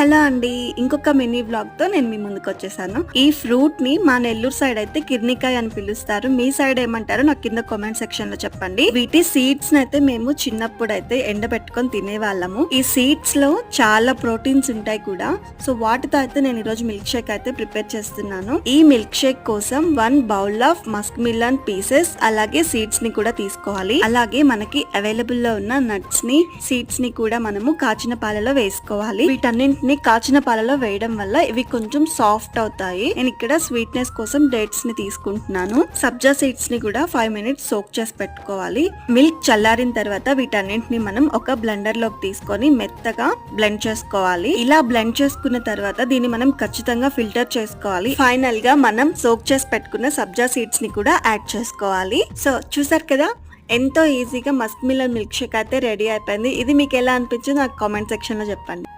Hello అండి, ఇంకొక mini vlog తో నేను మీ ముందుకు వచ్చేసాను. ఈ ఫ్రూట్ ని మా నెల్లూరు సైడ్ అయితే కిర్నికాయ అని పిలుస్తారు. మీ సైడ్ ఏమంటారో నాకు కింద కామెంట్ సెక్షన్ లో చెప్పండి. వీటి సీడ్స్ అయితే మేము చిన్నప్పుడు అయితే ఎండబెట్టుకొని తినేవాళ్ళము. ఈ సీడ్స్ లో చాలా ప్రోటీన్స్ ఉంటాయి కూడా. సో వాటితో అయితే నేను ఈ రోజు మిల్క్ షేక్ అయితే ప్రిపేర్ చేస్తున్నాను. ఈ మిల్క్ షేక్ కోసం 1 bowl of Musk melon pieces అలాగే సీడ్స్ ని కూడా తీసుకోవాలి. అలాగే మనకి అవైలబుల్ లో ఉన్న నట్స్ ని సీడ్స్ ని కూడా మనము కాచిన పాలలో వేసుకోవాలి. వీటన్నింటిని కాచిన పాలలో వేయడం వల్ల ఇవి కొంచెం సాఫ్ట్ అవుతాయి. నేను ఇక్కడ స్వీట్నెస్ కోసం డేట్స్ ని తీసుకుంటున్నాను. సబ్జా సీడ్స్ ని కూడా 5 మినిట్స్ సోక్ చేసి పెట్టుకోవాలి. మిల్క్ చల్లారిన తర్వాత వీటన్నింటిని మనం ఒక బ్లెండర్ లోకి తీసుకొని మెత్తగా బ్లెండ్ చేసుకోవాలి. ఇలా బ్లెండ్ చేసుకున్న తర్వాత దీన్ని మనం ఖచ్చితంగా ఫిల్టర్ చేసుకోవాలి. ఫైనల్ గా మనం సోక్ చేసి పెట్టుకున్న సబ్జా సీడ్స్ ని కూడా యాడ్ చేసుకోవాలి. సో చూసారు కదా, ఎంతో ఈజీగా మస్క్ మిలన్ మిల్క్ షేక్ అయితే రెడీ అయిపోయింది. ఇది మీకు ఎలా అనిపించిందో నాకు కామెంట్ సెక్షన్ లో చెప్పండి.